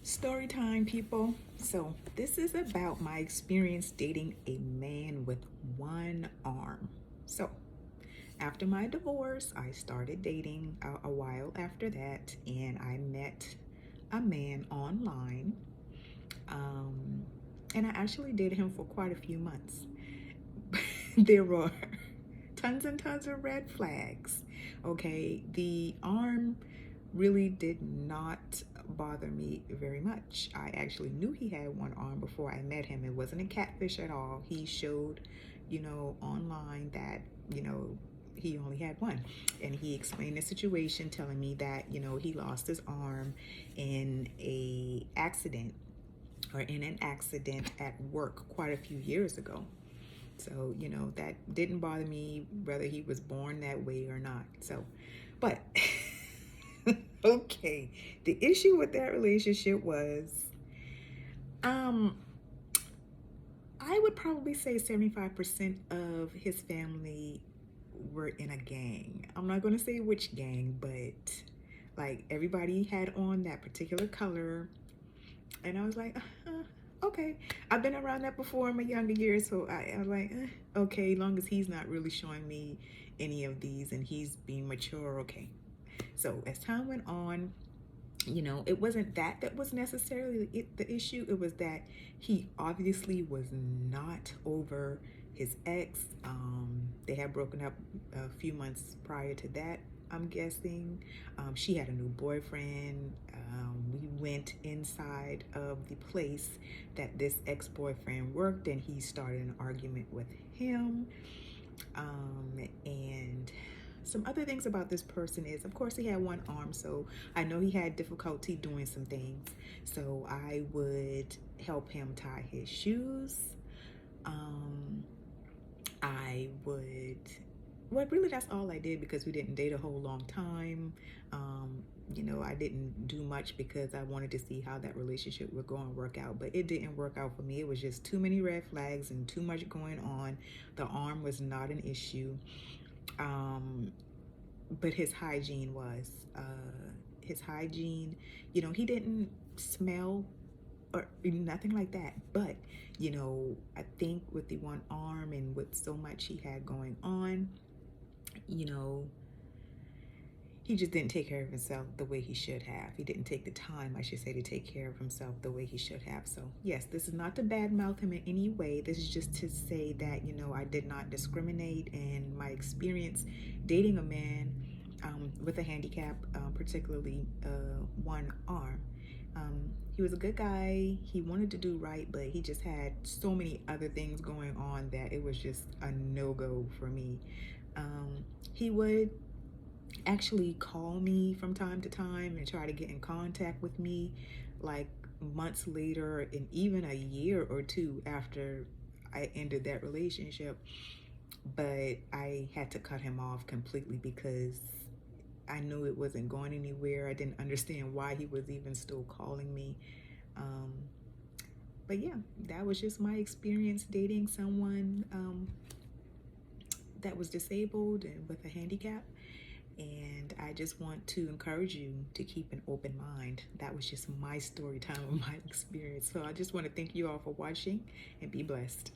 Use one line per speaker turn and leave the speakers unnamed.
Story time, people. So, this is about my experience dating a man with one arm. So, after my divorce, I started dating a while after that, and I met a man online. Um, and I actually dated him for quite a few months. There were tons and tons of red flags. Okay, the arm really did not bother me very much. I actually knew he had one arm before I met him. It wasn't a catfish at all. He showed, online that, he only had one. And he explained the situation, telling me that, he lost his arm in an accident at work quite a few years ago. So, that didn't bother me whether he was born that way or not. So, but okay, the issue with that relationship was um I would probably say 75% of his family were in a gang. I'm not going to say which gang, but like everybody had on that particular color. And I was like, okay. I've been around that before in my younger years, so I was like, okay, long as he's not really showing me any of these and he's being mature, okay. So as time went on, it wasn't that was necessarily the issue. It was that he obviously was not over his ex. They had broken up a few months prior to that, I'm guessing. She had a new boyfriend. We went inside of the place that this ex-boyfriend worked, and he started an argument with him. And some other things about this person is, of course, he had one arm, so I know he had difficulty doing some things. So I would help him tie his shoes. I would, well, really, that's all I did because we didn't date a whole long time. I didn't do much because I wanted to see how that relationship would go and work out, but it didn't work out for me. It was just too many red flags and too much going on. The arm was not an issue. But his hygiene was. His hygiene, he didn't smell or nothing like that. But, I think with the one arm and with so much he had going on, you know, he just didn't take care of himself the way he should have. He didn't take the time, I should say, to take care of himself the way he should have. So, yes, this is not to badmouth him in any way. This is just to say that, I did not discriminate in my experience dating a man with a handicap, particularly one arm. He was a good guy. He wanted to do right, but he just had so many other things going on that it was just a no-go for me. He would actually call me from time to time and try to get in contact with me like months later and even a year or two after I ended that relationship. But I had to cut him off completely because I knew it wasn't going anywhere. I didn't understand why he was even still calling me. Um, but yeah, that was just my experience dating someone that was disabled and with a handicap. And I just want to encourage you to keep an open mind. That was just my story time of my experience. So I just want to thank you all for watching and be blessed.